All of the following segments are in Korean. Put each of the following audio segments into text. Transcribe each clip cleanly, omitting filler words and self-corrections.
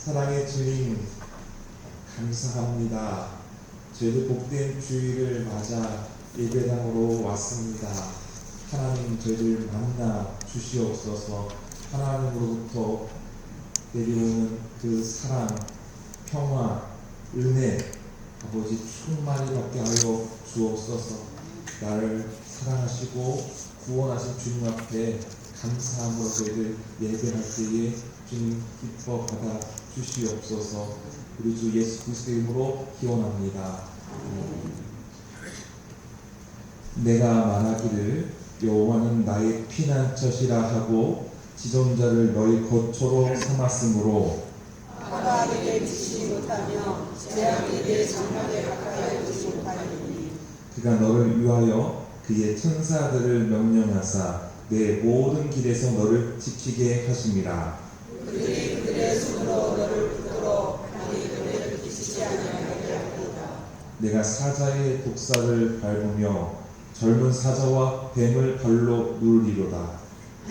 사랑의 주님, 감사합니다. 저희도 복된 주일을 맞아 예배당으로 왔습니다. 하나님, 저희를 만나 주시옵소서. 하나님으로부터 내려오는 그 사랑, 평화, 은혜, 아버지 충만히 받게 하여 주옵소서. 나를 사랑하시고 구원하신 주님 앞에 감사함으로 저희들 예배할 때에 주님 기뻐 받아 주시옵소서. 우리 주 예수 그리스도의 이름으로 기원합니다. 내가 말하기를 여호와는 나의 피난처시라 하고 지존자를 너희 거처로 삼았으므로 아가 내게 미치지 못하며 재앙이 내 장막에 가까이 오지 못하리니 그가 너를 위하여 그의 천사들을 명령하사 내 모든 길에서 너를 지키게 하심이라. 그들이 그들의 손으로 너를 붙들어 강이 그들을 끼치지 아니하게 하리이다. 내가 사자의 독사를 밟으며 젊은 사자와 뱀을 발로 누르리로다.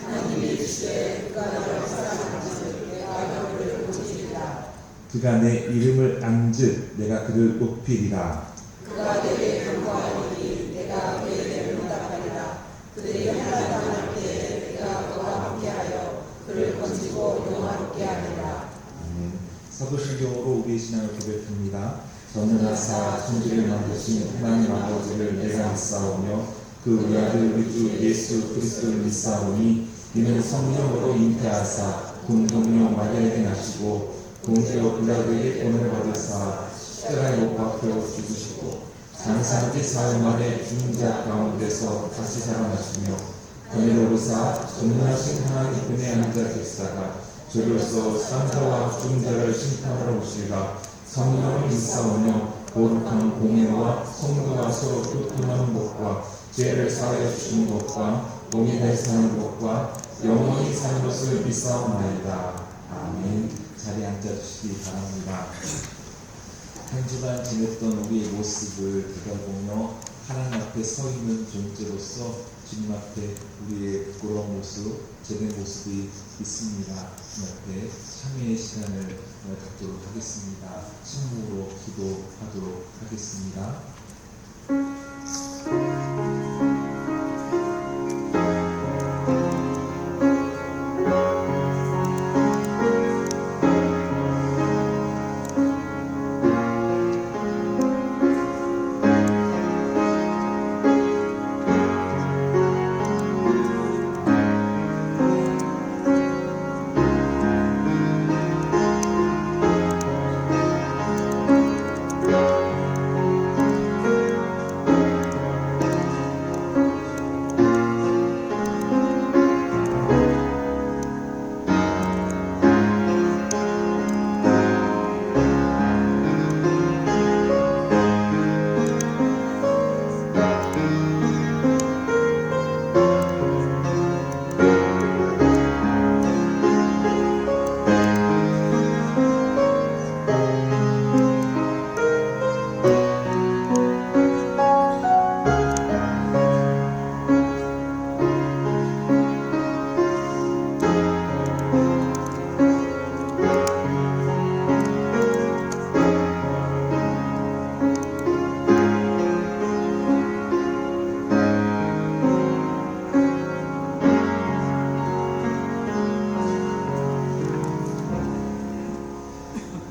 하나님이 이르시되 그가 너를 사랑하시는 내가 너를 본지리라. 그가 내 이름을 안즉 내가 그를 높이리라. 그가 내게 간구하리니 내가 그에게 응답하리라. 그들이 한탄당할 때에 내가 그와 함께하여 그를 건지고 영화롭게 하리라. 아멘. 사도신경으로 우리의 신앙을 고백합니다. 전능하사 천지를 만드신 하나님 아버지를 내가 믿사오며 그 우리 아들 우리 주 예수 그리스도를 믿사오니 이는 성령으로 잉태하사 공동요 마리아에게 나시고 공주로 빌라도에게 본을 받으사 십자가에 못 박혀 죽으시고 장사한 지 사흘 만에 죽은 자 가운데서 다시 살아나시며 권위로 오르사 전능하신 하나님 편에 앉아 계시다가 저로서 산자와 죽은 자를 심판하러 오시리라. 성령을 믿사오며 거룩한 공예와 성도가 서로 교통하는 것과 죄를 사하여 주시는 것과 몸이 잘 사는 것과 영원히 사는 것을 믿사옵나이다. 아멘. 자리에 앉아주시기 바랍니다. 한 주간 지냈던 우리의 모습을 되돌아보며 하나님 앞에 서 있는 존재로서 주님 앞에 우리의 부끄러운 모습, 제된 모습이 있습니다. 주님 앞에 참회의 시간을 갖도록 하겠습니다. 침묵으로 기도하도록 하겠습니다.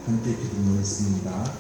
함께 기도하겠습니다.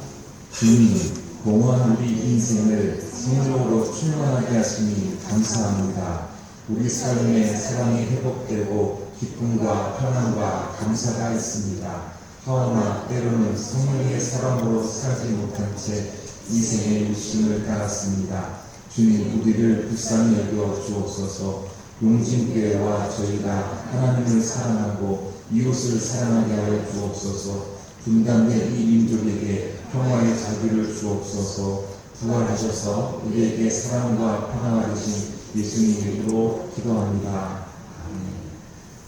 주님, 공허한 우리 인생을 성령으로 충만하게 하시니 감사합니다. 우리 삶에 사랑이 회복되고 기쁨과 평안과 감사가 있습니다. 하오나 때로는 성령의 사랑으로 살지 못한 채 이생의 욕심을 따랐습니다. 주님, 우리를 불쌍히 여겨 주옵소서. 용진교회와 저희가 하나님을 사랑하고 이웃을 사랑하게 하여 주옵소서. 분단된 이 민족에게 평화의 자비를 주옵소서. 부활하셔서 우리에게 사랑과 평화가 되신 예수님 이름으로 기도합니다. 아멘.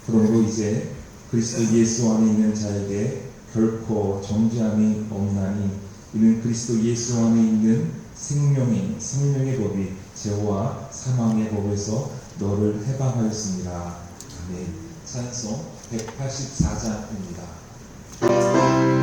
그러므로 이제 그리스도 예수 안에 있는 자에게 결코 정죄함이 없나니 이는 그리스도 예수 안에 있는 생명의 법이 죄와 사망의 법에서 너를 해방하였습니다. 아멘. 찬송 184장입니다.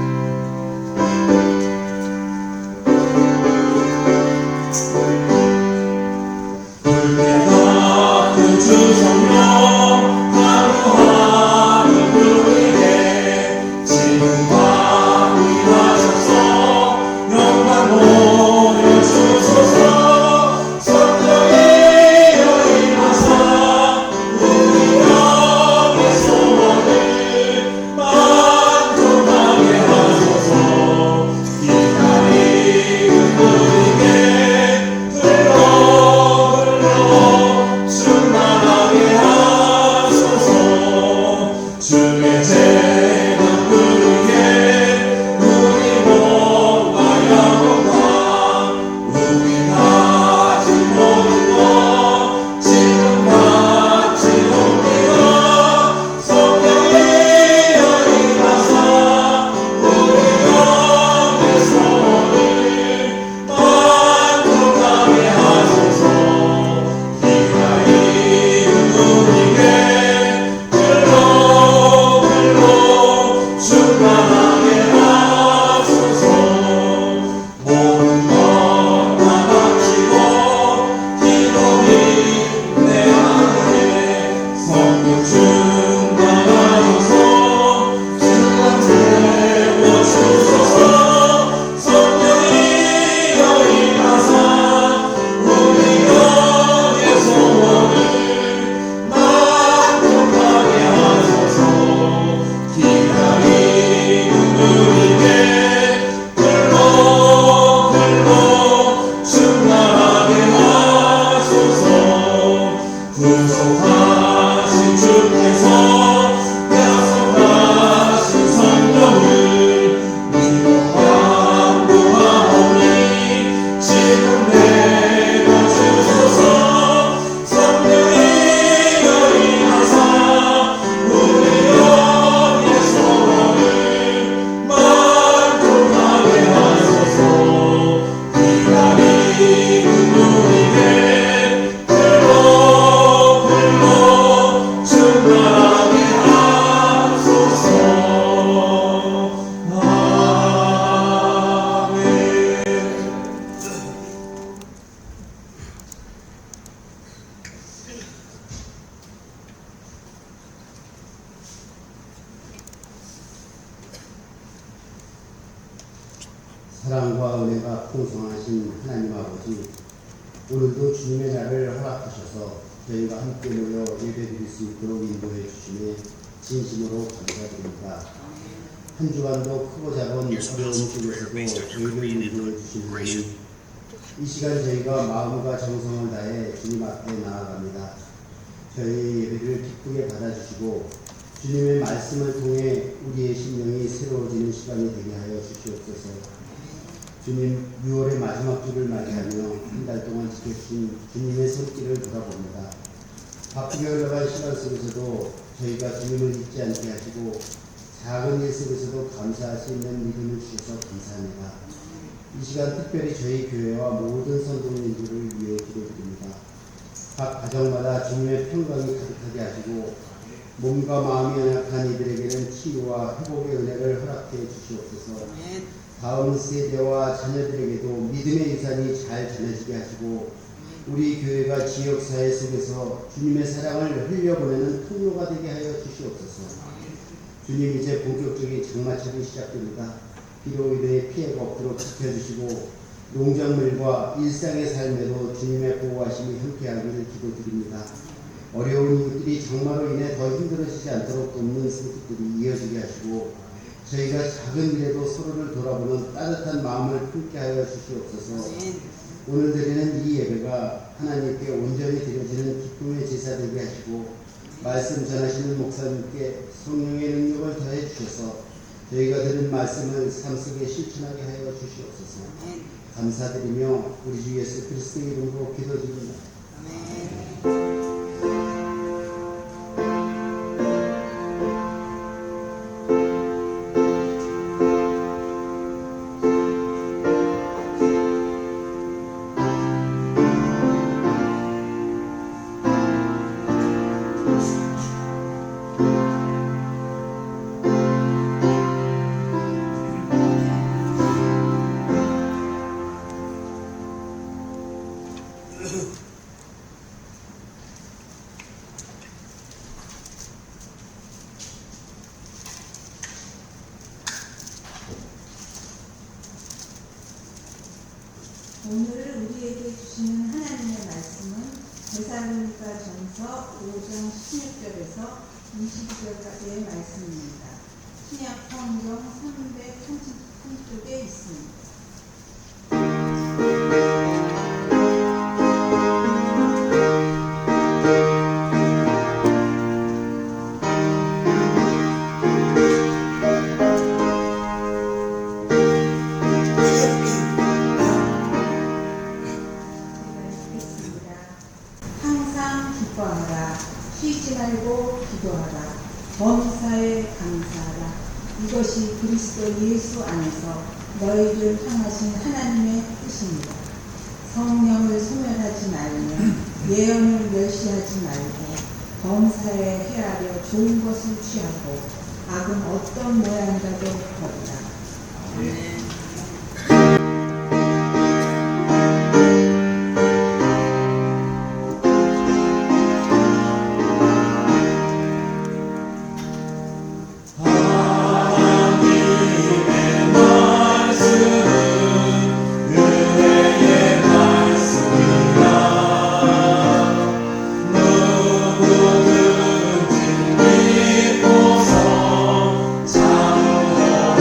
사랑과 은혜가 풍성하신 하나님 아버지, 오늘도 주님의 날을 허락하셔서 저희가 함께 모여 예배드릴 수 있도록 인도해 주시니 진심으로 감사드립니다. 한 주간도 크고 작은 어려움 속에서도 저희를 인도해 주신 하나님, 이 시간 저희가 마음과 정성을 다해 주님 앞에 나아갑니다. 저희 예배를 기쁘게 받아주시고 주님의 말씀을 통해 우리의 심령이 새로워지는 시간이 되게 하여 주시옵소서. 주님, 6월의 마지막 주를 맞이하며 한 달 동안 지켜주신 주님의 손길을 돌아봅니다. 바쁘게 흘러간 시간 속에서도 저희가 주님을 잊지 않게 하시고 작은 일 속에서도 감사할 수 있는 믿음을 주셔서 감사합니다. 이 시간 특별히 저희 교회와 모든 선동님들을 위해 기도드립니다. 각 가정마다 주님의 평강이 가득하게 하시고 몸과 마음이 연약한 이들에게는 치유와 회복의 은혜를 허락해 주시옵소서. 다음 세대와 자녀들에게도 믿음의 유산이 잘 전해지게 하시고 우리 교회가 지역사회 속에서 주님의 사랑을 흘려보내는 통로가 되게 하여 주시옵소서. 주님, 이제 본격적인 장마철이 시작됩니다. 비로 인해 피해가 없도록 지켜주시고 농작물과 일상의 삶에도 주님의 보호하심이 함께하기를 기도드립니다. 어려운 이웃들이 장마로 인해 더 힘들어지지 않도록 돕는 손길들이 이어지게 하시고 저희가 작은 일에도 서로를 돌아보는 따뜻한 마음을 품게 하여 주시옵소서. 오늘 드리는 이 예배가 하나님께 온전히 드려지는 기쁨의 제사 되게 하시고 말씀 전하시는 목사님께 성령의 능력을 더해 주셔서 저희가 들은 말씀을 삶 속에 실천하게 하여 주시옵소서. 감사드리며 우리 주 예수 그리스도의 이름으로 기도드립니다. 오늘 우리에게 주시는 하나님의 말씀은 데살로니가전서 5장 16절에서 22절까지의 말씀입니다. 신약 성경 333쪽에 있습니다. 쉬지 말고 기도하라. 범사에 감사하라. 이것이 그리스도 예수 안에서 너희를 향하신 하나님의 뜻입니다. 성령을 소멸하지 말며 예언을 멸시하지 말고 범사에 헤아려 좋은 것을 취하고 악은 어떤 모양이라도 버리라. 아멘. 누구든지 믿고서 참으로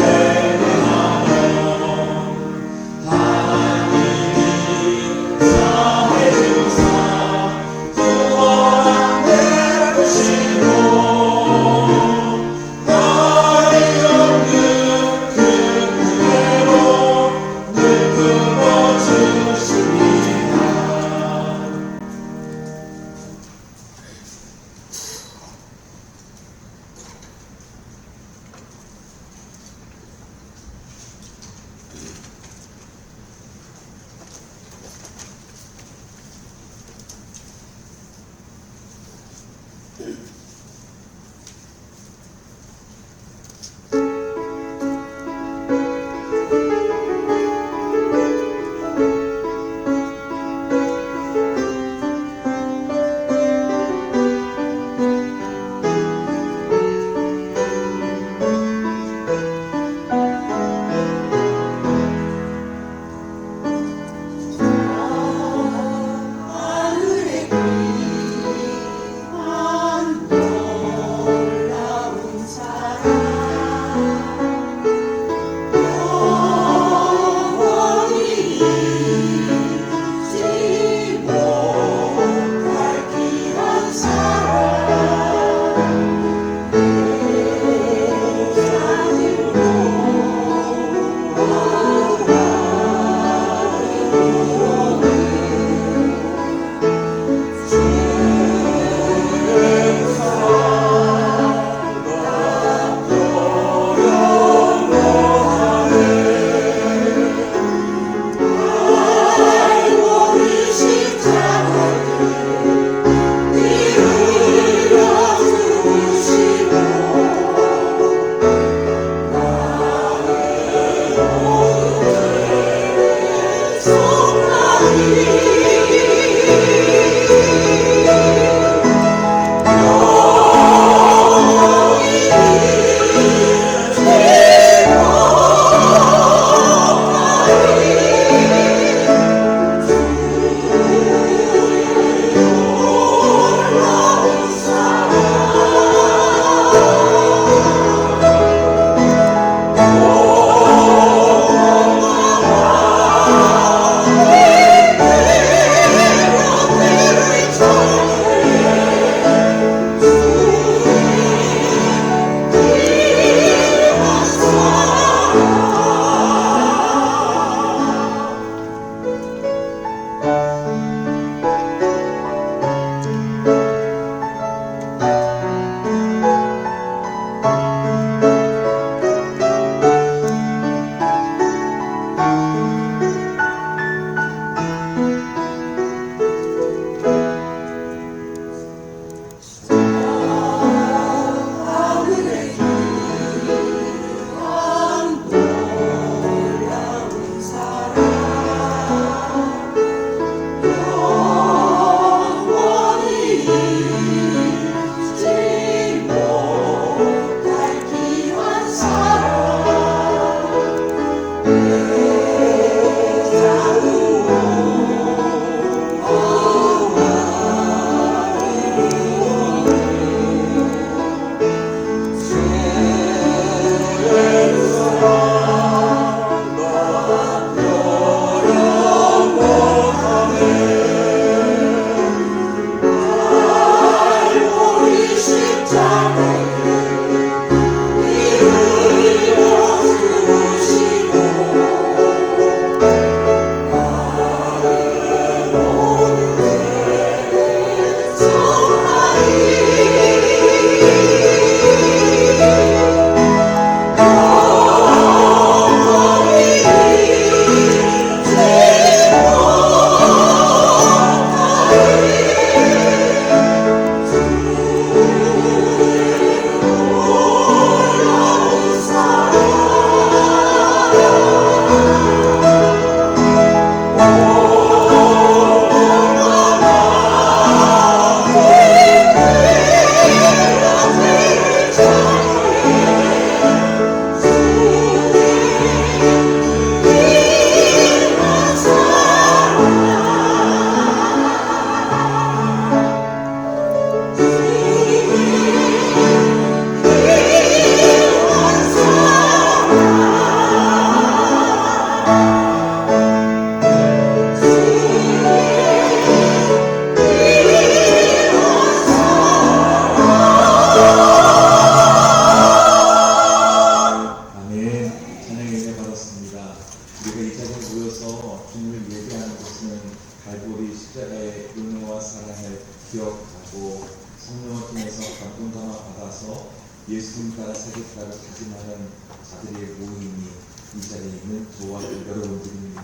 무엇인가를 다짐하는 자들의 모임이 이 자리에 있는 저와 여러분들입니다.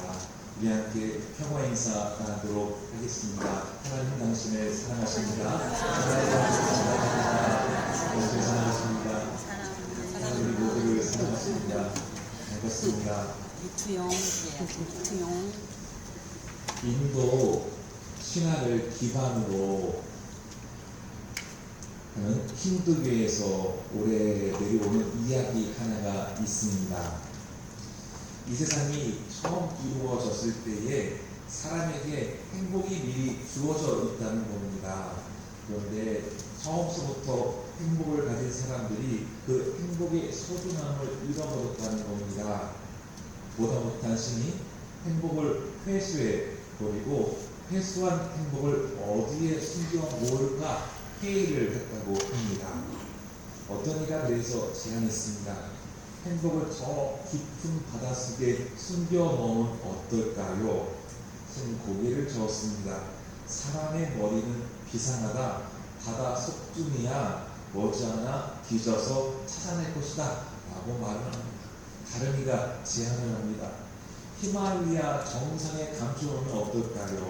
우리 함께 평화 인사 나누도록 하겠습니다. 하나님 당신을 사랑하십니다. 하나님 사랑하십니다. 우리 모두를 사랑하십니다. 반갑습니다. 유투용 인도 신화를 기반으로 하는 힌두교에서 올해 내려오는 이야기 하나가 있습니다. 이 세상이 처음 이루어졌을 때에 사람에게 행복이 미리 주어져 있다는 겁니다. 그런데 처음서부터 행복을 가진 사람들이 그 행복의 소중함을 잃어버렸다는 겁니다. 보다 못한 신이 행복을 회수해 버리고 회수한 행복을 어디에 숨겨 놓을까 회의를 했다고 합니다. 어떤 이가 그래서 제안했습니다. 행복을 저 깊은 바닷속에 숨겨 놓으면 어떨까요? 신은 고개를 저었습니다. 사람의 머리는 비상하다. 바다 속쯤이야 머지않아 뒤져서 찾아낼 것이다 라고 말을 합니다. 다른 이가 제안을 합니다. 히말라야 정상에 감춰놓으면 어떨까요?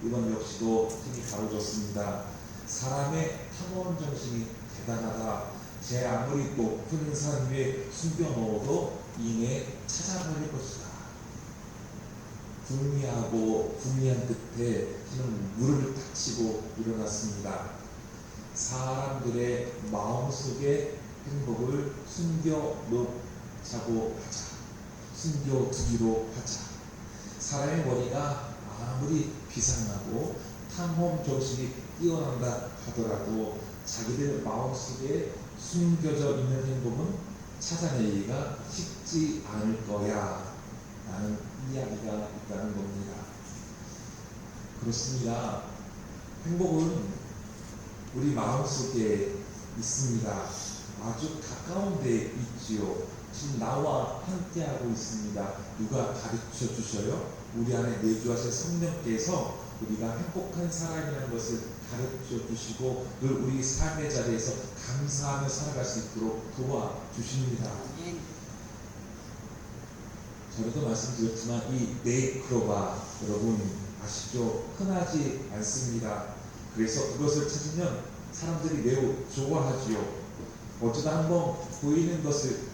이번 역시도 힘이 가로졌습니다. 사람의 탐험 정신이 대단하다. 제 아무리 높은 산 위에 숨겨놓아도 이내 찾아버릴 것이다. 궁리하고 궁리한 끝에 그는 무릎을 탁 치고 일어났습니다. 사람들의 마음속에 행복을 숨겨놓자고 하자. 숨겨두기로 하자. 사람의 머리가 아무리 비상하고 탐험 정신이 뛰어난다 하더라도 자기들 마음속에 숨겨져 있는 행복은 찾아내기가 쉽지 않을 거야 라는 이야기가 있다는 겁니다. 그렇습니다. 행복은 우리 마음속에 있습니다. 아주 가까운 데 있지요. 지금 나와 함께하고 있습니다. 누가 가르쳐 주셔요? 우리 안에 내주하신 성령께서 우리가 행복한 사람이라는 것을 가르쳐 주시고 늘 우리 삶의 자리에서 감사하며 살아갈 수 있도록 도와주십니다. 저희도 말씀드렸지만 이 네이크로바 여러분 아시죠? 흔하지 않습니다. 그래서 그것을 찾으면 사람들이 매우 좋아하지요. 어쩌다 한번 보이는 것을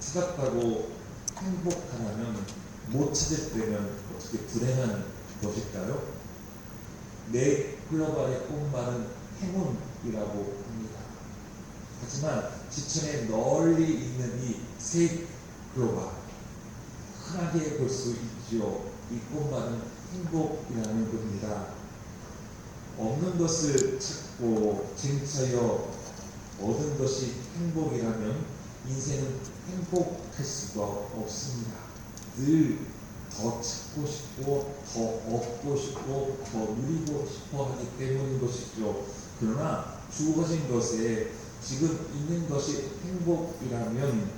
찾았다고 행복하다면 못 찾을 때면 어떻게 불행한 것일까요? 네이크로바의 꽃말은 행운이라고 합니다. 하지만 지천에 널리 있는 이 세이크로바 흔하게 볼 수 있지요. 이 꽃말은 행복이라는 겁니다. 없는 것을 찾고 쟁취하여 얻은 것이 행복이라면 인생은 행복할 수가 없습니다. 늘 더 찾고 싶고 더 얻고 싶고 더 누리고 싶어 하기 때문인 것이죠. 그러나 주어진 것에 지금 있는 것이 행복이라면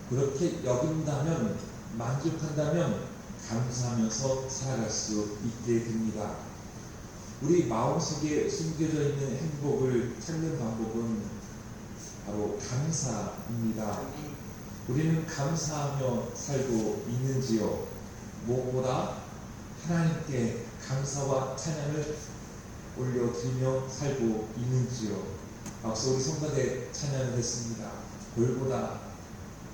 그렇게 여긴다면 만족한다면 감사하면서 살아갈 수 있게 됩니다. 우리 마음속에 숨겨져 있는 행복을 찾는 방법은 바로 감사입니다. 우리는 감사하며 살고 있는지요? 무엇보다 하나님께 감사와 찬양을 올려드리며 살고 있는지요? 앞서 우리 성가대 찬양을 했습니다. 골고다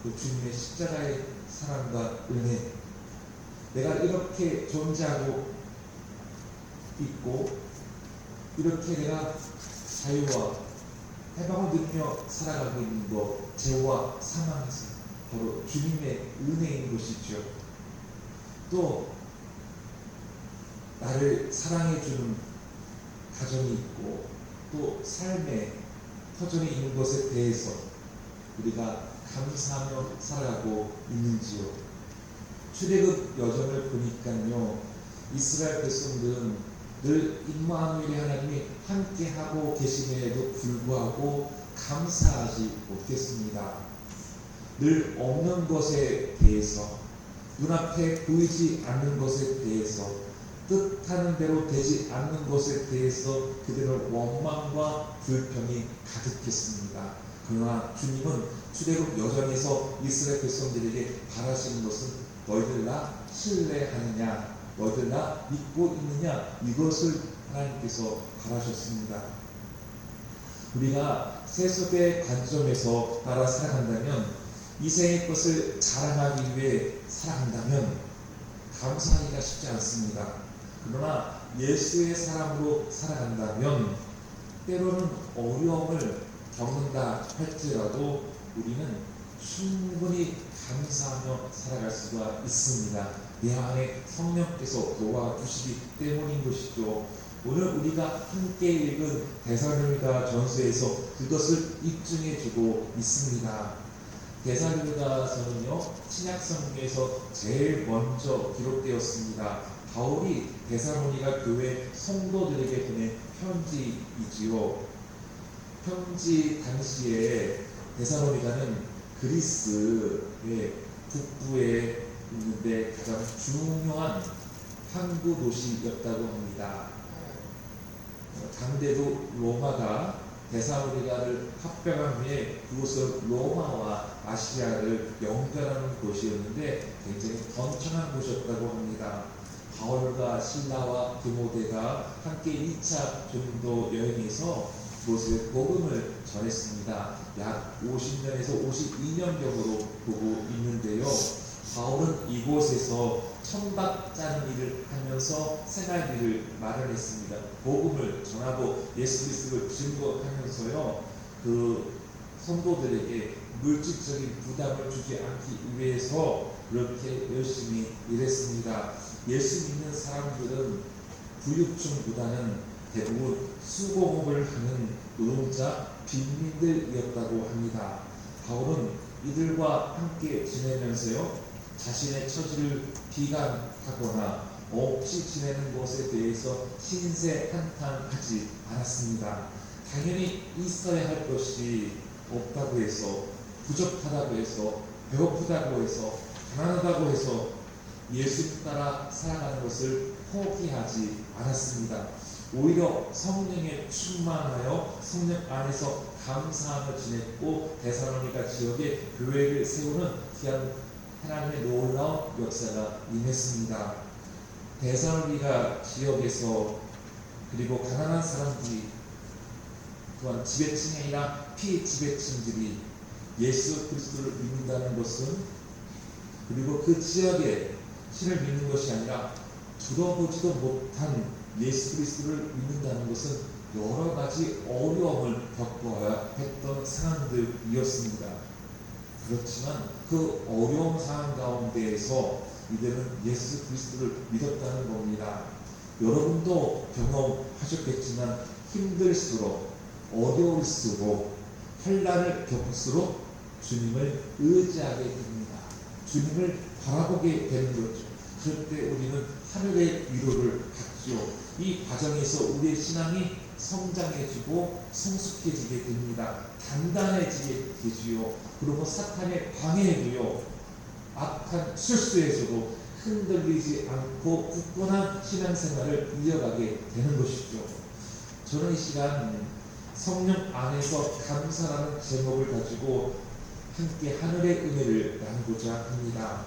그 주님의 십자가의 사랑과 은혜, 내가 이렇게 존재하고 있고 이렇게 내가 자유와 해방을 누리며 살아가고 있는 것, 죄와 사망에서 바로 주님의 은혜인 것이죠. 또 나를 사랑해주는 가정이 있고 또 삶의 터전이 있는 것에 대해서 우리가 감사하며 살아가고 있는지요. 출애굽 여정을 보니까요, 이스라엘 백성들은 늘 임마누엘의 하나님이 함께하고 계심에도 불구하고 감사하지 못했습니다. 늘 없는 것에 대해서, 눈앞에 보이지 않는 것에 대해서, 뜻하는 대로 되지 않는 것에 대해서 그들은 원망과 불평이 가득했습니다. 그러나 주님은 출애굽 여정에서 이스라엘 백성들에게 바라시는 것은 너희들 나 신뢰하느냐, 너희들 나 믿고 있느냐, 이것을 하나님께서 바라셨습니다. 우리가 세속의 관점에서 따라 살아간다면, 이 세의 것을 자랑하기 위해 살아간다면 감사하기가 쉽지 않습니다. 그러나 예수의 사람으로 살아간다면 때로는 어려움을 겪는다 할지라도 우리는 충분히 감사하며 살아갈 수가 있습니다. 내 안에 성령께서 도와주시기 때문인 것이죠. 오늘 우리가 함께 읽은 데살로니가 전서에서 그것을 입증해주고 있습니다. 데살로니가서는요, 신약 성경에서 제일 먼저 기록되었습니다. 바울이 데살로니가 교회 성도들에게 보낸 편지이지요. 편지 당시에 데살로니가는 그리스의 북부에 있는데 가장 중요한 항구 도시였다고 합니다. 당대도 로마가 데살로니가를 합병한 후에 그곳을 로마와 아시아를 연결하는 곳이었는데 굉장히 번창한 곳이었다고 합니다. 바울과 실라와 디모데가 함께 2차 전도 여행에서 그곳에 복음을 전했습니다. 약 50년에서 52년경으로 보고 있는데요. 바울은 이곳에서 천박 짜는 일을 하면서 생활비를 마련했습니다. 복음을 전하고 예수 그리스도를 증거하면서요, 그 성도들에게 물질적인 부담을 주지 않기 위해서 그렇게 열심히 일했습니다. 예수 믿는 사람들은 부유층보다는 대부분 수공업을 하는 노동자 빈민들이었다고 합니다. 바울은 이들과 함께 지내면서요, 자신의 처지를 비관하거나 없이 지내는 것에 대해서 신세 한탄하지 않았습니다. 당연히 있어야 할 것이 없다고 해서, 부족하다고 해서, 배고프다고 해서, 가난하다고 해서 예수 따라 살아가는 것을 포기하지 않았습니다. 오히려 성령에 충만하여 성령 안에서 감사하며 지냈고, 데살로니가 지역에 교회를 세우는 귀한 하나님의 놀라운 역사가 임했습니다. 데살로니가 지역에서, 그리고 가난한 사람들이, 또한 지배층이 아니라 피지배층들이 예수 그리스도를 믿는다는 것은, 그리고 그 지역에 신을 믿는 것이 아니라 들어보지도 못한 예수 그리스도를 믿는다는 것은 여러 가지 어려움을 겪어야 했던 상황들이었습니다. 그렇지만 그 어려운 상황 가운데에서 이들은 예수 그리스도를 믿었다는 겁니다. 여러분도 경험하셨겠지만 힘들수록, 어려울수록, 환난을 겪을수록 주님을 의지하게 됩니다. 주님을 바라보게 되는 거죠. 그럴 때 우리는 하늘의 위로를 받죠. 이 과정에서 우리의 신앙이 성장해지고 성숙해지게 됩니다. 단단해지게 되지요. 그리고 사탄의 방해에도요, 악한 실수에서도 흔들리지 않고 굳건한 신앙생활을 이어가게 되는 것이죠. 저는 이 시간 성령 안에서 감사라는 제목을 가지고 함께 하늘의 은혜를 나누고자 합니다.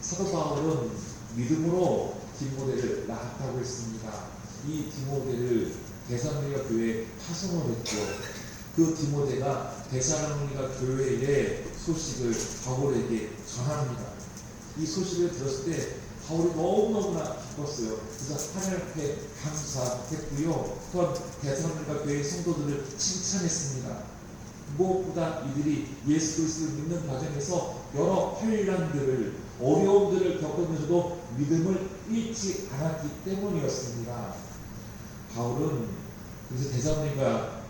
사도 바울은 믿음으로 디모데를 낳았다고 했습니다. 이 디모데를 데살로니가 교회에 파송을 했죠. 그 디모데가 데살로니가 교회의 소식을 바울에게 전합니다. 이 소식을 들었을 때 바울이 너무너무나 기뻤어요. 그래서 하나님께 감사했고요. 또한 데살로니가 교회의 성도들을 칭찬했습니다. 무엇보다 이들이 예수 그리스도를 믿는 과정에서 여러 환난들을, 어려움들을 겪으면서도 믿음을 잃지 않았기 때문이었습니다. 바울은 그래서 데살로니가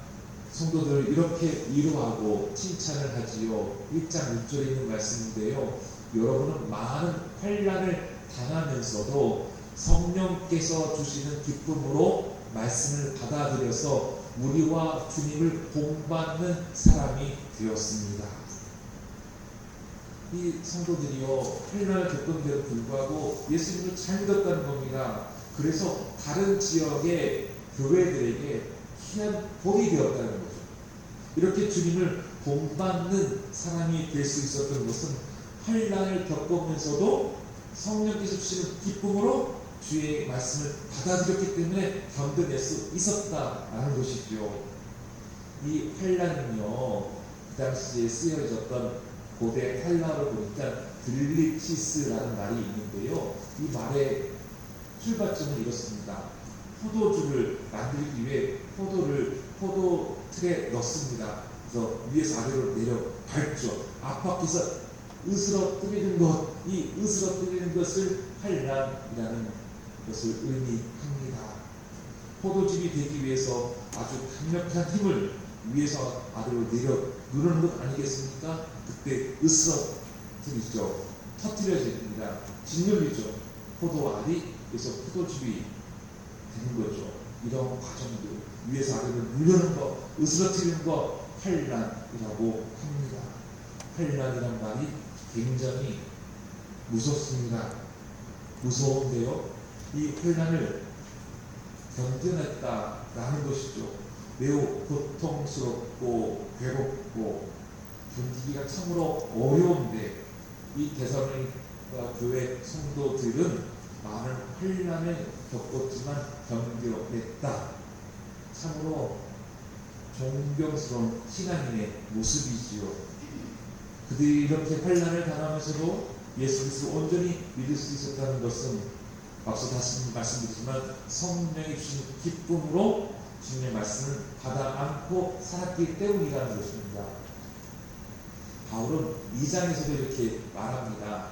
성도들을 이렇게 위로하고 칭찬을 하지요. 1장 6절에 있는 말씀인데요. 여러분은 많은 환난을 당하면서도 성령께서 주시는 기쁨으로 말씀을 받아들여서 우리와 주님을 본받는 사람이 되었습니다. 이 성도들이요, 환난을 겪은데도 불구하고 예수님을 잘 믿었다는 겁니다. 그래서 다른 지역의 교회들에게 귀한 복이 되었다는 거죠. 이렇게 주님을 본받는 사람이 될 수 있었던 것은 환난을 겪으면서도 성령께서 주시는 기쁨으로 주의 말씀을 받아들였기 때문에 견뎌낼 수 있었다라는 것이죠. 이 환난은요, 그 당시에 쓰여졌던 고대 헬라어를 보니까 들리치스라는 말이 있는데요. 이 말의 출발점은 이렇습니다. 포도주를 만들기 위해 포도를 포도 틀에 넣습니다. 그래서 위에서 아래로 내려 밟죠. 앞바퀴에서 으스러뜨리는 것, 이 으스러뜨리는 것을 환난이라는 것을 의미합니다. 포도즙이 되기 위해서 아주 강력한 힘을 위에서 아래로 내려 누르는 것 아니겠습니까? 그때 으스러뜨리죠. 터뜨려집니다. 짓눌리죠. 포도알이 그래서 포도즙이 되는 거죠. 이런 과정들 위에서 아래로 누르는 것, 으스러뜨리는 것 환난이라고 합니다. 환난이란 말이 굉장히 무섭습니다. 무서운데요. 이 환난을 견뎌냈다라는 것이죠. 매우 고통스럽고 괴롭고 견디기가 참으로 어려운데 이 데살로니가 교회 성도들은 많은 환난을 겪었지만 견뎌냈다. 참으로 존경스러운 신앙인의 모습이지요. 그들이 이렇게 환난을 당하면서도 예수 그리스도를 온전히 믿을 수 있었다는 것은 앞서 다시 말씀드리지만 성령이 주신 기쁨으로 주님의 말씀을 받아 안고 살았기 때문이라는 것입니다. 바울은 2장에서도 이렇게 말합니다.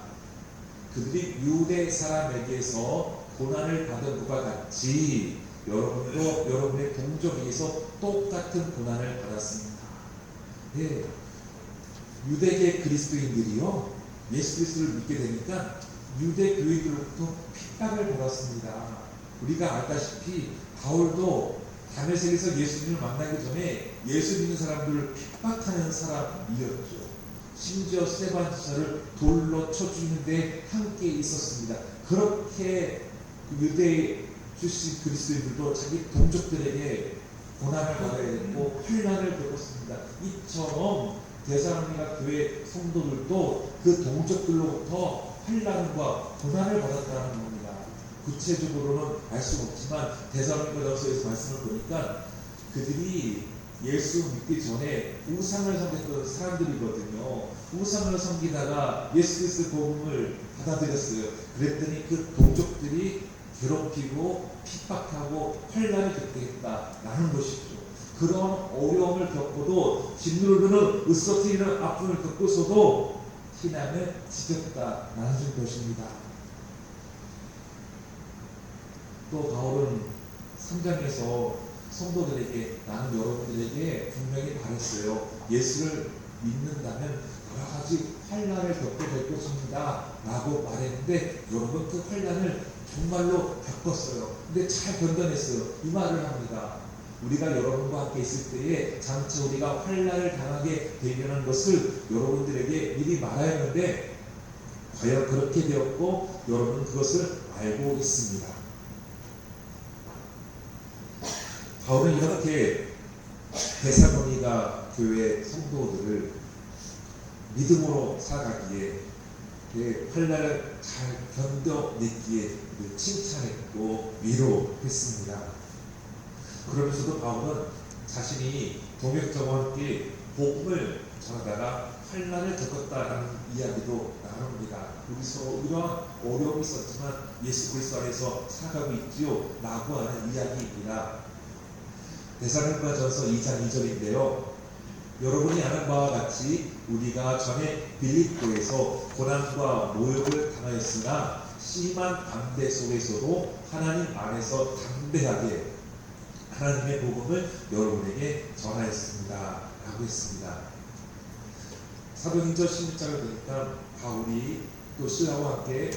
그들이 유대 사람에게서 고난을 받은 것과 같이 여러분도 여러분의 동족에게서 똑같은 고난을 받았습니다. 네, 유대계 그리스도인들이요, 예수 그리스도를 믿게 되니까 유대 교인들로부터 핍박을 받았습니다. 우리가 알다시피 바울도 다메섹에서 예수님을 만나기 전에 예수 믿는 사람들을 핍박하는 사람이었죠. 심지어 스데반 지사를 돌로 쳐 죽이는데 함께 있었습니다. 그렇게 유대 출신 그리스도인들도 자기 동족들에게 고난을 받아야 했고 환난을 겪었습니다. 이처럼 데살로니가 교회 성도들도 그 동족들로부터 환난과 고난을 받았다는 겁니다. 구체적으로는 알 수 없지만 데살로니가전서에서 말씀을 보니까 그들이 예수 믿기 전에 우상을 섬겼던 사람들이거든요. 우상을 섬기다가 예수 그리스도 복음을 받아들였어요. 그랬더니 그 동족들이 괴롭히고 핍박하고 환난을 겪게 했다라는 것이죠. 그런 어려움을 겪고도 짓누르는 으스러뜨리는 아픔을 겪고서도 신앙을 지켰다라는 것입니다. 또 바울은 3장에서 성도들에게 나는 여러분들에게 분명히 말했어요. 예수를 믿는다면 여러 가지 환난을 겪게 될 것입니다 라고 말했는데 여러분 그 환난을 정말로 겪었어요. 근데 잘 견뎌냈어요. 이 말을 합니다. 우리가 여러분과 함께 있을 때에 장차 우리가 환난을 당하게 되려는 것을 여러분들에게 미리 말해야 하는데 과연 그렇게 되었고 여러분은 그것을 알고 있습니다. 바울은 이렇게 데살로니가 교회 성도들을 믿음으로 살아가기에 환난을 잘 견뎌냈기에 칭찬했고 위로했습니다. 그러면서도 바울은 자신이 동역자와 함께 복음을 전하다가 환난을 겪었다라는 이야기도 나눕니다. 우리서 이러한 어려움이 있었지만 예수 그리스도 안에서 살아가고 있지요 라고 하는 이야기입니다. 데살로니가전서 2장 2절인데요. 여러분이 아는 바와 같이 우리가 전에 빌립보에서 고난과 모욕을 당하였으나 심한 반대 속에서도 하나님 안에서 담대하게 하나님의 복음을 여러분에게 전하였습니다 라고 했습니다. 사도행전 16장을 보니까 바울이 또 신라와 함께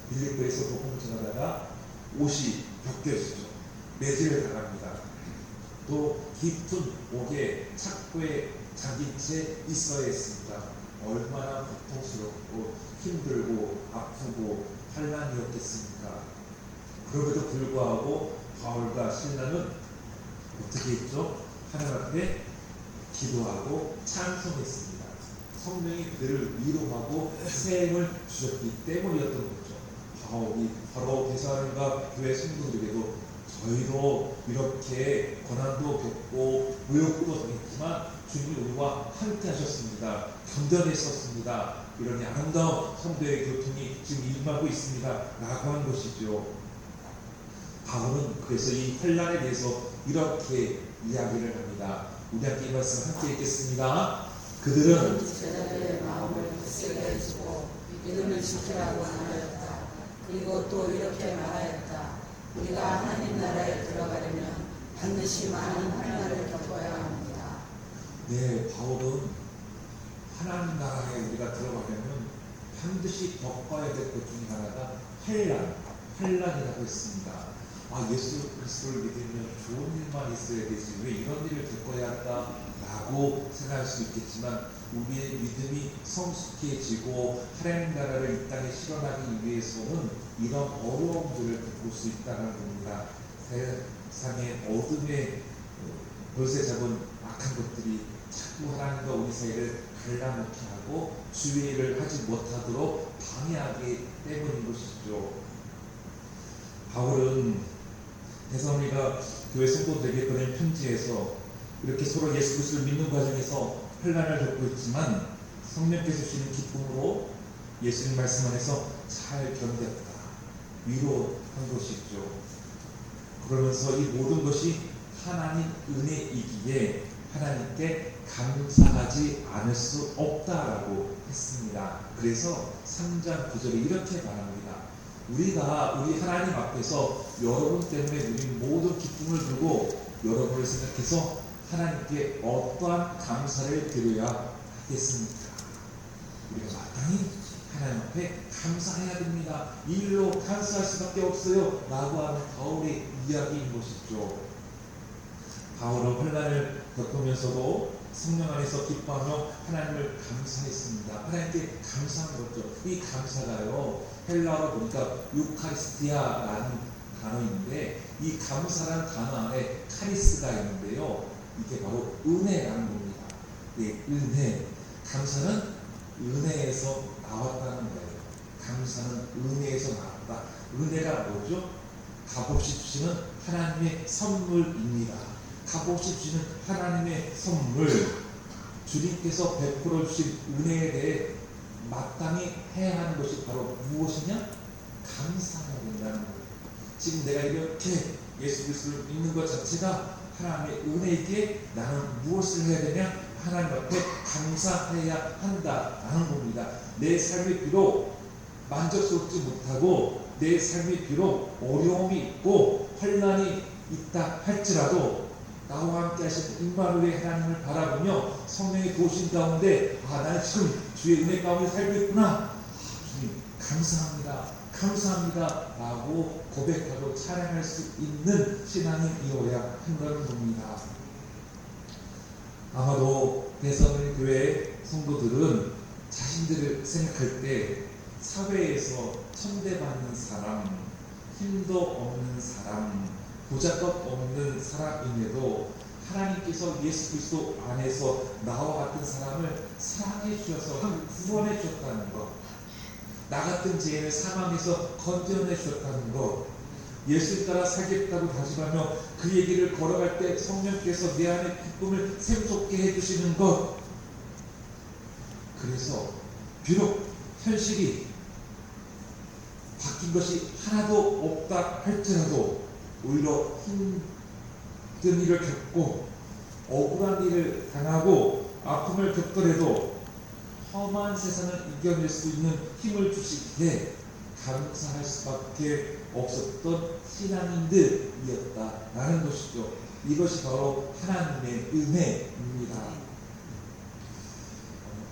빌립보에서 복음을 전하다가 옷이 벗겨지죠. 매질을 당합니다. 또 깊은 옥에 착고에 잠긴 채 있어야 했습니다. 얼마나 고통스럽고 힘들고 아프고 환난이었겠습니까? 그럼에도 불구하고 바울과 실라는 어떻게 했죠? 하나님 앞에 기도하고 찬송했습니다. 성령이 그들을 위로하고 새 힘을 주셨기 때문이었던 거죠. 바로 대사님과 교회 성도들에게도 저희도 이렇게 고난도 겪고 모욕도 당했지만 주님이 우리와 함께 하셨습니다. 견뎌냈었습니다. 이런 아름다운 성도의 교통이 지금 임하고 있습니다. 라고 하는 것이죠. 바울은 그래서 이 환난에 대해서 이렇게 이야기를 합니다. 우리 함께 이 말씀 함께 읽겠습니다. 그들은 제자들의 마음을 굳세게 해주고 믿음을 지키라고 하였다. 그리고 또 이렇게 말하였다. 우리가 하나님 나라에 들어가려면 반드시 많은 환난을 겪어야 합니다. 네, 바울은 하나님 나라에 우리가 들어가려면 반드시 겪어야 될 것 중에 하나가 환난이라고 했습니다. 예수 그리스도를 믿으면 좋은 일만 있어야 되지 왜 이런 일을 겪어야 할까라고 생각할 수 있겠지만 우리의 믿음이 성숙해지고 하나님 나라를 이 땅에 실현하기 위해서는 이런 어려움들을 겪을 수 있다는 겁니다. 세상의 어둠에 벌새 잡은 악한 것들이 자꾸 하나님과 우리 사이를 갈라놓게 하고 주의 일을 하지 못하도록 방해하기 때문인 것이죠. 바울은 데살로니가 교회 성도들에게 보낸 편지에서 이렇게 서로 예수 그리스도를 믿는 과정에서 환난을 겪고 있지만 성령께서 주시는 기쁨으로 예수님 말씀 안에서 잘 견뎠다. 위로한 것이죠. 그러면서 이 모든 것이 하나님 은혜이기에 하나님께 감사하지 않을 수 없다라고 했습니다. 그래서 3장 9절에 이렇게 말합니다. 우리가 우리 하나님 앞에서 여러분 때문에 누린 모든 기쁨을 두고 여러분을 생각해서 하나님께 어떠한 감사를 드려야 하겠습니까? 우리가 마땅히 하나님 앞에 감사해야 됩니다. 이 일로 감사할 수밖에 없어요 라고 하는 바울의 이야기인 것이죠. 바울은 환난을 겪으면서도 성령 안에서 기뻐하며 하나님을 감사했습니다. 하나님께 감사한 거죠. 이 감사가요 헬라어로 보니까 유카리스티아라는 단어인데 이 감사라는 단어 안에 카리스가 있는데요. 이게 바로 은혜라는 겁니다. 네, 은혜. 감사는 은혜에서 나왔다는 거예요. 감사는 은혜에서 나왔다. 은혜가 뭐죠? 값없이 주시는 하나님의 선물입니다. 값없이 주시는 하나님의 선물, 주님께서 베풀어 주신 은혜에 대해 마땅히 해야 하는 것이 바로 무엇이냐? 감사해야 된다는 거예요. 지금 내가 이렇게 예수 그리스도를 믿는 것 자체가 하나님의 은혜이기에 나는 무엇을 해야 되냐? 하나님 앞에 감사해야 한다라는 겁니다. 내 삶이 비록 만족스럽지 못하고 내 삶이 비록 어려움이 있고 환난이 있다 할지라도 나와 함께 하신 임마누엘 하나님을 바라보며 성령의 도우심 가운데 나는 지금 주의 은혜 가운데 살고 있구나. 주님 감사합니다. 감사합니다 라고 고백하고 찬양할 수 있는 신앙이 이어야 한다는 겁니다. 아마도 대성의 교회 성도들은 자신들을 생각할 때 사회에서 천대받는 사람, 힘도 없는 사람, 보잘것 없는 사람임에도 하나님께서 예수 그리스도 안에서 나와 같은 사람을 사랑해 주셔서 구원해 주셨다는 것, 나 같은 죄인을 사망에서 건져내 주셨다는 것, 예수를 따라 살겠다고 다짐하며 그 얘기를 걸어갈 때 성령께서 내 안에 기쁨을 샘솟게 해주시는 것. 그래서 비록 현실이 바뀐 것이 하나도 없다 할지라도 오히려 힘든 일을 겪고 억울한 일을 당하고 아픔을 겪더라도 험한 세상을 이겨낼 수 있는 힘을 주시기에 감사할 수밖에 없었던 신앙인들이었다라는 것이죠. 이것이 바로 하나님의 은혜입니다.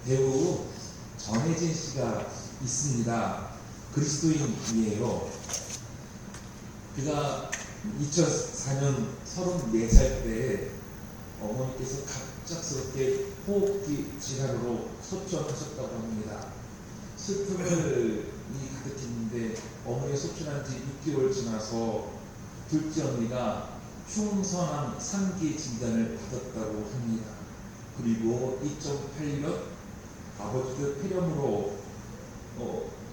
배우 전혜진 씨가 있습니다. 그리스도인이에요. 그가 2004년 34살 때 어머니께서 갑작스럽게 호흡기 질환으로 소천하셨다고 합니다. 슬픔이 가득했는데 어머니가 소천한 지 6개월 지나서 둘째 언니가 흉선암 3기 진단을 받았다고 합니다. 그리고 2.8년 아버지도 폐렴으로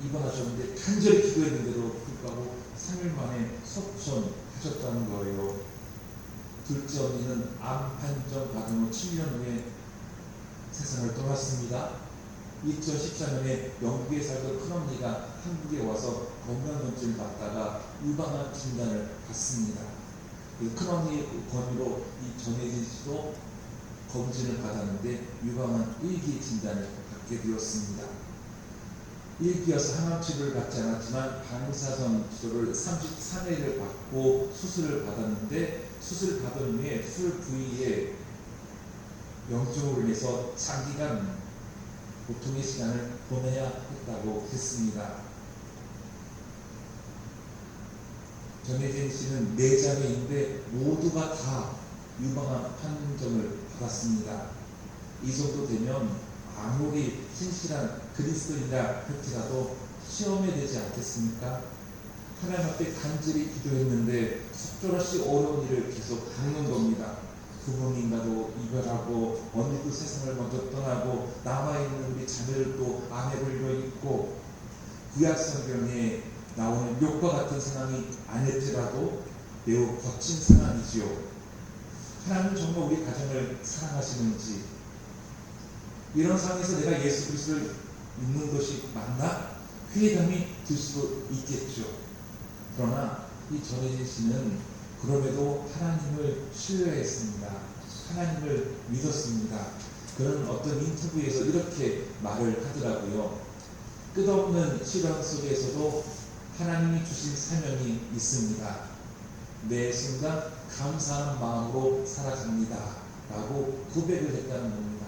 입원하셨는데 간절히 기도했는데도 불구하고 3일 만에 속전하셨다는 거예요. 둘째 언니는 암 판정 받은 후 7년 후에 세상을 떠났습니다. 2014년에 영국에 살던 큰언니가 한국에 와서 건강검진을 받다가 유방암 진단을 받습니다. 큰언니의 권유로 이 전혜진 씨도 검진을 받았는데 유방암 1기 진단을 받게 되었습니다. 1기여서 항암 치료를 받지 않았지만 방사선 치료를 33회를 받고 수술을 받았는데 수술 받은 후에 술 부위에 염증으로 인해서 장기간 고통의 시간을 보내야 했다고 했습니다. 전혜진 씨는 4자매인데 모두가 다 유방암 판정을 받았습니다. 이 정도 되면 아무리 신실한 그리스도인이라 할지라도 시험에 되지 않겠습니까? 하나님 앞에 간절히 기도했는데 속절없이 어려운 일을 계속 겪는 겁니다. 부모님과도 이별하고 언니도 세상을 먼저 떠나고 남아있는 우리 자녀들도 암에 걸려 있고 구약 성경에 나오는 욕과 같은 상황이 아닐지라도 매우 거친 상황이지요. 하나님은 정말 우리 가정을 사랑하시는지, 이런 상황에서 내가 예수 그리스도를 믿는 것이 맞나? 회의감이 들 수도 있겠죠. 그러나 이 전혜진 씨는 그럼에도 하나님을 신뢰했습니다. 하나님을 믿었습니다. 그런 어떤 인터뷰에서 이렇게 말을 하더라고요. 끝없는 시련 속에서도 하나님이 주신 사명이 있습니다. 매 순간 감사하는 마음으로 살아갑니다. 라고 고백을 했다는 겁니다.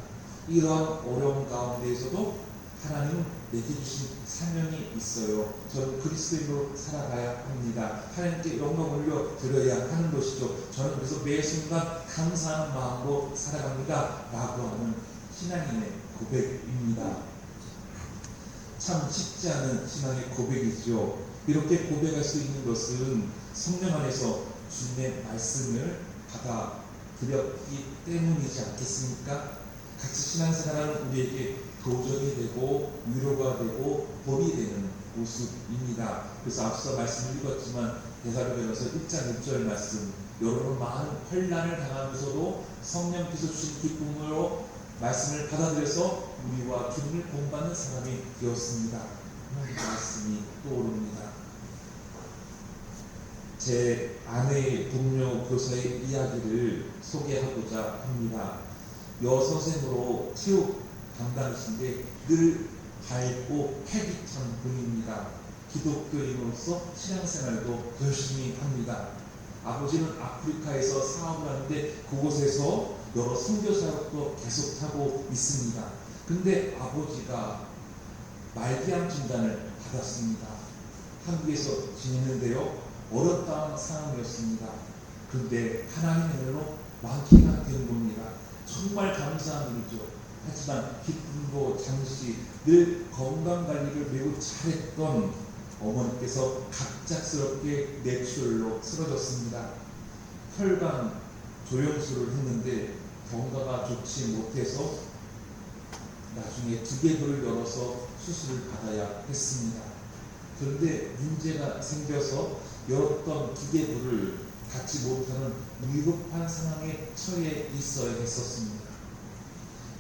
이러한 어려운 가운데에서도 하나님은 내게 주신 사명이 있어요. 저는 그리스도인으로 살아가야 합니다. 하나님께 영광 올려드려야 하는 것이죠. 저는 그래서 매 순간 감사하는 마음으로 살아갑니다. 라고 하는 신앙인의 고백입니다. 참 쉽지 않은 신앙의 고백이죠. 이렇게 고백할 수 있는 것은 성령 안에서 주님의 말씀을 받아들였기 때문이지 않겠습니까? 같이 신앙생활하는 우리에게 도전이 되고 위로가 되고 법이 되는 모습입니다. 그래서 앞서 말씀을 읽었지만 데살로니가서 1장 6절 말씀, 여러분 많은 환난을 당하면서도 성령께서 주신 기쁨으로 말씀을 받아들여서 우리와 주님을 본받는 사람이 되었습니다. 하나님의 말씀이 떠오릅니다. 제 아내의 동료 교사의 이야기를 소개하고자 합니다. 여선생으로 체육 담당이신데 늘 밝고 활기찬 분입니다. 기독교인으로서 신앙생활도 열심히 합니다. 아버지는 아프리카에서 사업을 하는데 그곳에서 여러 선교사역도 계속하고 있습니다. 근데 아버지가 말기암 진단을 받았습니다. 한국에서 지냈는데요, 어렵다는 상황이었습니다. 그런데 하나님의 은혜로 완쾌가 된 겁니다. 정말 감사한 일이죠. 하지만 기쁨도 잠시 늘 건강관리를 매우 잘했던 어머니께서 갑작스럽게 뇌출혈로 쓰러졌습니다. 혈관 조영술을 했는데 경과가 좋지 못해서 나중에 두개골을 열어서 수술을 받아야 했습니다. 그런데 문제가 생겨서 열었던 두개골을 닫지 못하는 위급한 상황에 처해 있어야 했었습니다.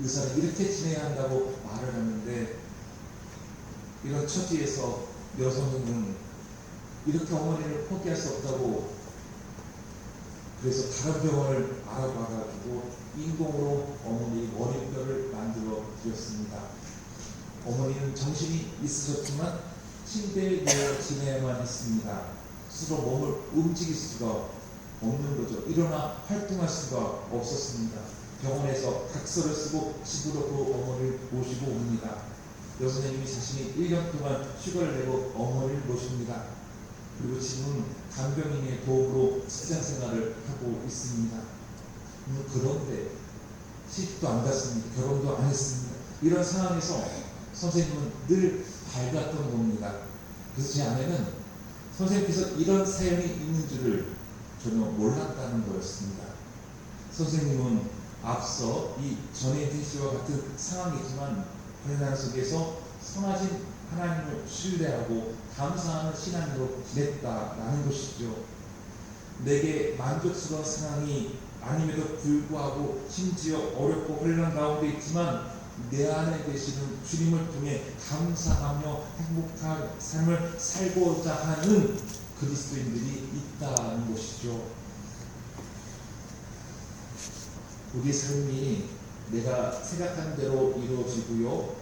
의사는 이렇게 지내야 한다고 말을 하는데, 이런 처지에서 여성은 이렇게 어머니를 포기할 수 없다고, 그래서 다른 병원을 알아봐가지고 인공으로 어머니 머리뼈를 만들어 드렸습니다. 어머니는 정신이 있으셨지만 침대에 누워 지내야만 했습니다. 스스로 몸을 움직일 수가 없는 거죠. 일어나 활동할 수가 없었습니다. 병원에서 각서를 쓰고 집으로 그 어머니를 모시고 옵니다. 여선생님이 자신이 1년 동안 휴가를 내고 어머니를 모십니다. 그리고 지금은 간병인의 도움으로 직장생활을 하고 있습니다. 그런데 시집도 안 갔습니다. 결혼도 안 했습니다. 이런 상황에서 선생님은 늘 밝았던 겁니다. 그래서 제 아내는 선생님께서 이런 사연이 있는 줄을 전혀 몰랐다는 거였습니다. 선생님은 앞서 이 전혜진 씨와 같은 상황이지만 환난 속에서 선하신 하나님을 신뢰하고 감사하는 신앙으로 지냈다라는 것이죠. 내게 만족스러운 상황이 아님에도 불구하고 심지어 어렵고 혼란 가운데 있지만 내 안에 계시는 주님을 통해 감사하며 행복한 삶을 살고자 하는 그리스도인들이 있다는 것이죠. 우리 삶이 내가 생각한 대로 이루어지고요,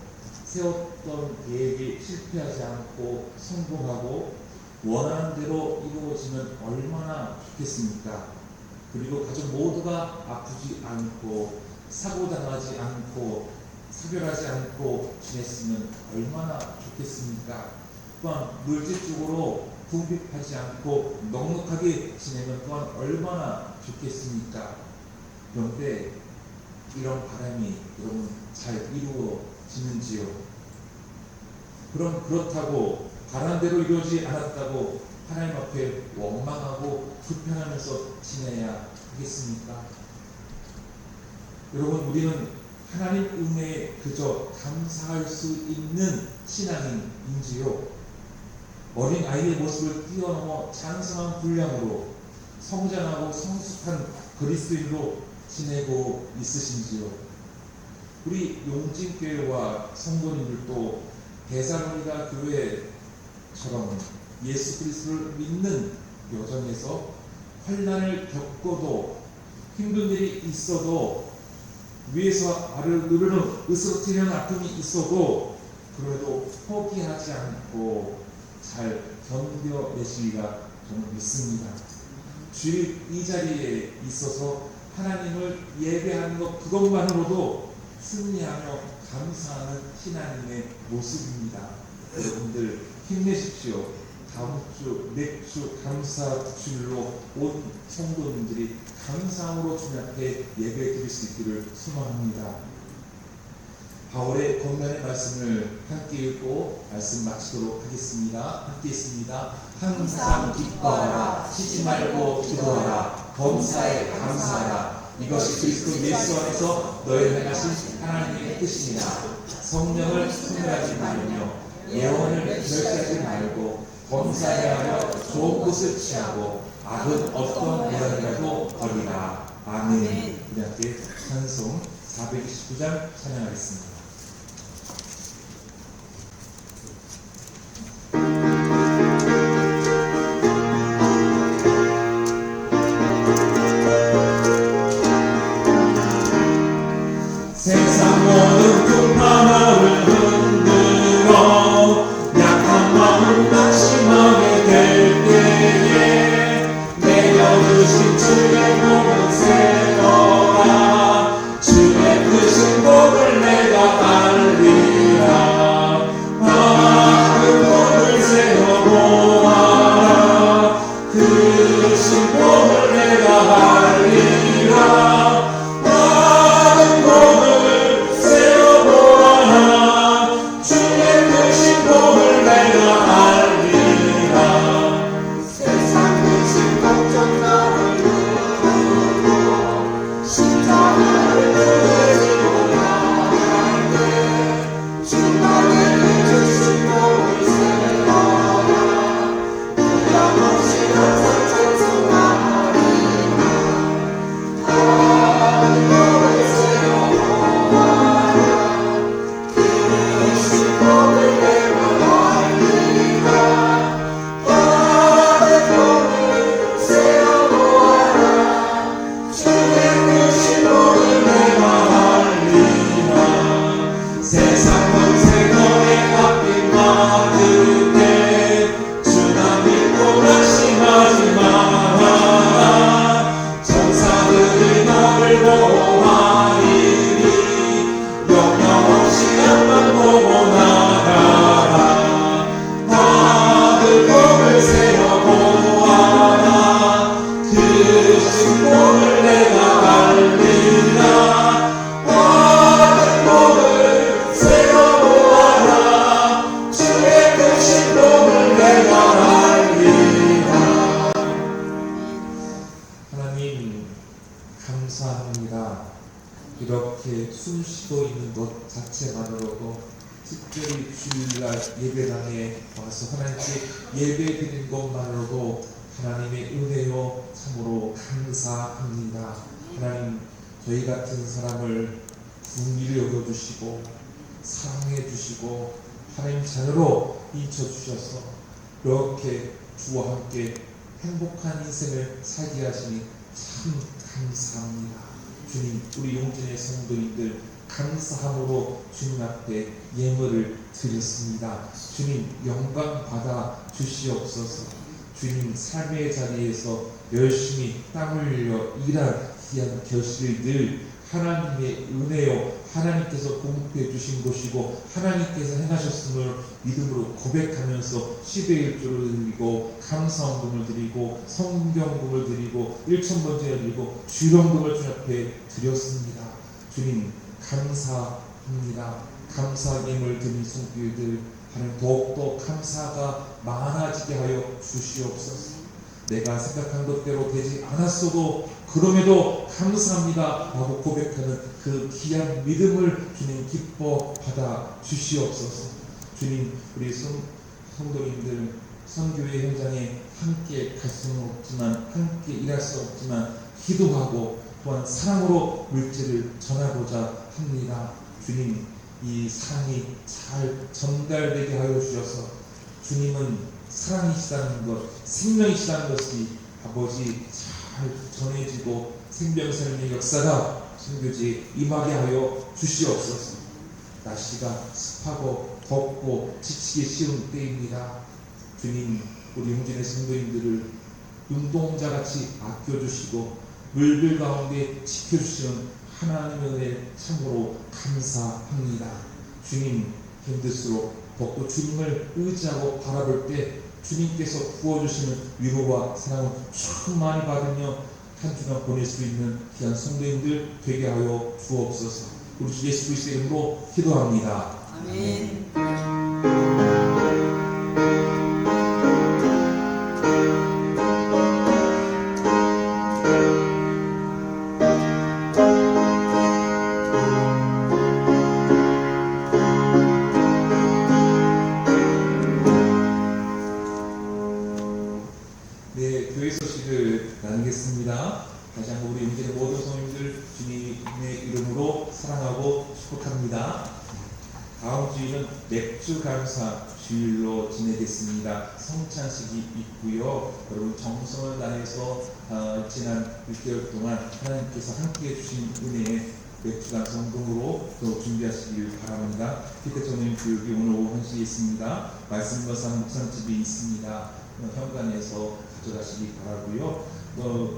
세웠던 계획이 실패하지 않고 성공하고 원하는 대로 이루어지면 얼마나 좋겠습니까? 그리고 가족 모두가 아프지 않고 사고당하지 않고 사별하지 않고 지냈으면 얼마나 좋겠습니까? 또한 물질적으로 궁핍하지 않고 넉넉하게 지내면 또한 얼마나 좋겠습니까? 그런데 이런 바람이 여러분 잘 이루어지는지요? 그럼 그렇다고 바란 대로 이루어지지 않았다고 하나님 앞에 원망하고 불평하면서 지내야 하겠습니까? 여러분, 우리는 하나님 은혜에 그저 감사할 수 있는 신앙인지요? 어린 아이의 모습을 뛰어넘어 장성한 분량으로 성장하고 성숙한 그리스도인으로 지내고 있으신지요? 우리 용진교회와 성도님들도 데살로니가 교회처럼 예수 그리스도를 믿는 여정에서 환난을 겪어도 힘든 일이 있어도 위에서 아래로 누르는 으스러뜨리는 아픔이 있어도 그래도 포기하지 않고 잘 견뎌내시리라 저는 믿습니다. 주일 이 자리에 있어서 하나님을 예배하는 것 그것만으로도 승리하며 감사하는 신앙인의 모습입니다. 여러분들 힘내십시오. 다음 주, 맥주 감사 주일로 온 성도님들이 감사함으로 주님 앞에 예배 드릴 수 있기를 소망합니다. 바울의 권면의 말씀을 함께 읽고 말씀 마치도록 하겠습니다. 함께 있습니다. 항상 기뻐하라, 쉬지 말고 기도하라, 범사에 감사하라. 이것이 그리스도 예수 안에서 너희를 행하신 하나님의 뜻이니라. 성령을 소멸하지 말며 예언을 멸시하지 말고 범사에 하여 좋은 것을 취하고 악은 어떤 모양이라도 버리라. 아멘. 우리 함께 찬송 429장 찬양하겠습니다. 세상 모든 풍파를 흔들어 약한 마음 낙심하게 될 때에 내려주신 주의 복은 새로라. 주의 크신 복을 내가 이렇게 숨 쉬고 있는 것 자체만으로도 특별히 주일날 예배당에 와서 하나님께 예배 드리는 것만으로도 하나님의 은혜요 참으로 감사합니다. 하나님, 저희 같은 사람을 긍휼히 여겨주시고 사랑해 주시고 하나님 자녀로 인쳐주셔서 이렇게 주와 함께 행복한 인생을 살게 하시니 참 감사합니다. 주님, 우리 용진의 성도님들 감사함으로 주님 앞에 예물을 드렸습니다. 주님, 영광 받아 주시옵소서. 주님, 삶의 자리에서 열심히 땀 흘려 일한 귀한 결실을 늘 하나님의 은혜요 하나님께서 공급해 주신 것이고 하나님께서 행하셨음을 믿음으로 고백하면서 10의 1조를 드리고 감사원금을 드리고 성경금을 드리고 1,000번째를 드리고 주령금을 주 앞에 드렸습니다. 주님, 감사합니다. 감사 예물 드린 손길들 하나님 더욱더 감사가 많아지게 하여 주시옵소서. 내가 생각한 것대로 되지 않았어도 그럼에도 감사합니다 라고 고백하는 그 귀한 믿음을 주님 기뻐 받아 주시옵소서. 주님, 우리 성도님들 선교회 현장에 함께 갈 수는 없지만 함께 일할 수 없지만 기도하고 또한 사랑으로 물질을 전하고자 합니다. 주님, 이 사랑이 잘 전달되게 하여 주셔서 주님은 사랑이시다는 것, 생명이시다는 것이 아버지 잘 전해지고 생명생명의 역사가 선교지에 임하게 하여 주시옵소서. 날씨가 습하고 덥고 지치기 쉬운 때입니다. 주님, 우리 용진의 성도님들을 눈동자같이 아껴주시고 물들 가운데 지켜주시는 하나님의 은혜 참으로 감사합니다. 주님, 힘들수록 더욱더 주님을 의지하고 바라볼 때 주님께서 부어주시는 위로와 사랑을 충만히 받으며 한 주간 보낼 수 있는 귀한 성도님들 되게 하여 주옵소서. 우리 주 예수 그리스도의 이름으로 기도합니다. 아멘. 네, 교회 소식을 나누겠습니다. 다시 한번 우리 용진의 모든 성도님들 주님의 이름으로 사랑하고 축복합니다. 다음 주일은 맥주 감사 주일로 지내겠습니다. 성찬식이 있고요. 여러분 정성을 다해서 지난 6개월 동안 하나님께서 함께해 주신 은혜에 맥주 감사 헌금으로 또 준비하시길 바랍니다. 피태천님 교육이 오늘 오후 1시에 있습니다. 말씀 거상 묵상집이 있습니다. 현관에서 가져가시기 바라고요.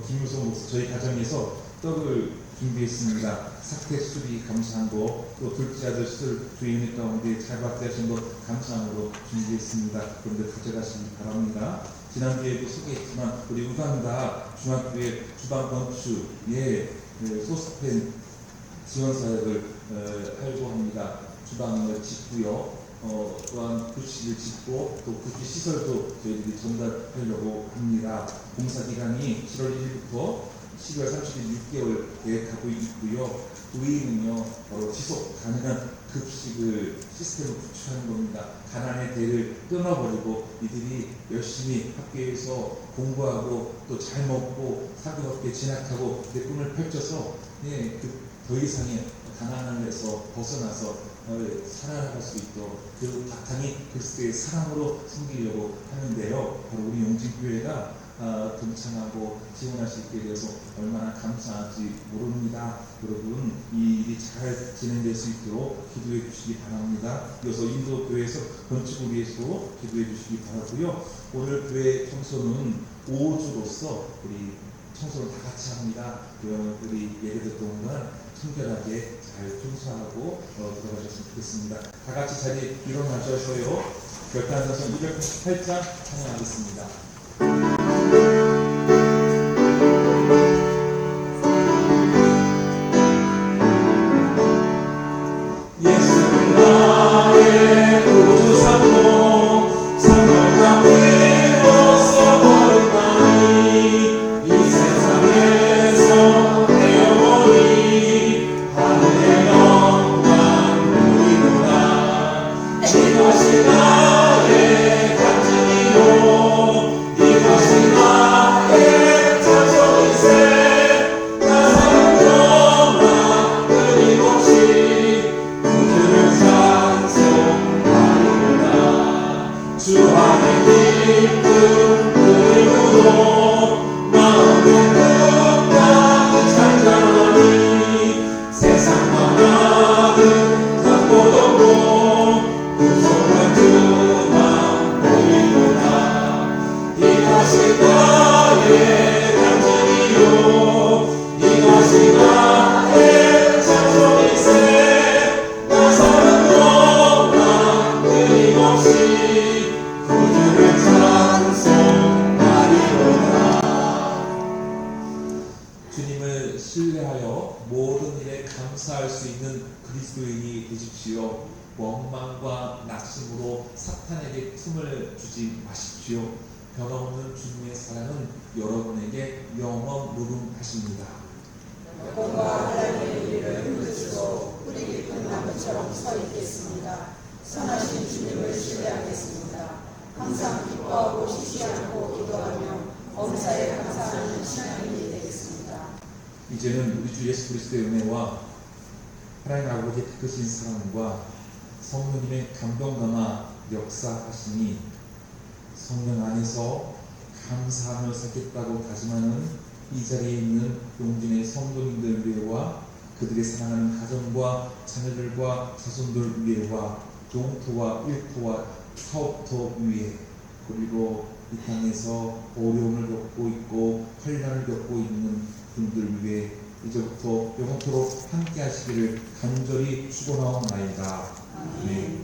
김유성 목사 저희 가정에서 떡을 준비했습니다. 사태 수리 감사한 거, 또 둘째 아들 수술 주인 가운데 잘 받게 하신 거 감사함으로 준비했습니다. 그런데 가져가시기 바랍니다. 지난주에도 소개했지만 우리 우간다 중학교의 주방 건축에 소스펜 지원 사역을 하려고 합니다. 주방을 짓고요. 또한 부시를 짓고 또 부시 시설도 저희들이 전달하려고 합니다. 공사 기간이 7월 1일부터 12월 30일 6개월 계획하고 있고요. 의의는요 바로 지속 가능한 급식을 시스템을 구축하는 겁니다. 가난의 대를 끊어버리고 이들이 열심히 학교에서 공부하고 또 잘 먹고 사교롭게 진학하고 내 꿈을 펼쳐서 더 이상의 가난함에서 벗어나서 살아갈 수 있도록 그 바탕이 그리스도의 사랑으로 섬기려고 하는데요. 바로 우리 용진교회가 동참하고 지원할 수 있게 되어서 얼마나 감사한지 모릅니다. 여러분 이 일이 잘 진행될 수 있도록 기도해 주시기 바랍니다. 이어서 인도교회에서 건축을 위해서 기도해 주시기 바라고요. 오늘 교회 청소는 5주로서 우리 청소를 다 같이 합니다. 여러분들이 예배드 동안 청결하게 잘 청소하고 들어가셨으면 좋겠습니다. 다 같이 자리에 일어나셔서요. 결단사선 288장 찬양하겠습니다. 이 세상에서 내어버린 하늘의 주 안에 기쁨 그리고도 마음의 평강 찬양하니 세상 만화는 갖고도 구속한 주만 보이노라. 이것이 나의 간증이요 이것이 나의 찬송이세. 나 사는 동안 끊임없이 구주를 찬송하리로다. 주님을 신뢰하여 모든 일에 감사할 수 있는 그리스도인이 되십시오. 원망과 낙심으로 사탄에게 틈을 주지 마십시오. 변함없는 주님의 사랑은 여러분에게 영원 무궁하십니다. 여호와 하나님의 이를 힘주시고 뿌리 깊은 나무처럼 서 있겠습니다. 선하신 주님을 신뢰하겠습니다. 항상 기뻐하고 쉬지 않고 기도하며 범사에 감사하는 신앙인이 되겠습니다. 이제는 우리 주 예수 그리스도의 은혜와 하나님 아버지의 크신 사랑과 성령님의 감동감화 역사하시니 성령 안에서 감사함을 쌓겠다고 다짐하는 이 자리에 있는 용진의 성도님들 위에와 그들의 사랑하는 가정과 자녀들과 자손들 위에와 영토와 일토와 사업토 위에 그리고 이 땅에서 어려움을 겪고 있고 환난을 겪고 있는 분들 위해 이제부터 영원토록 함께 하시기를 간절히 축원하옵나이다. 아멘.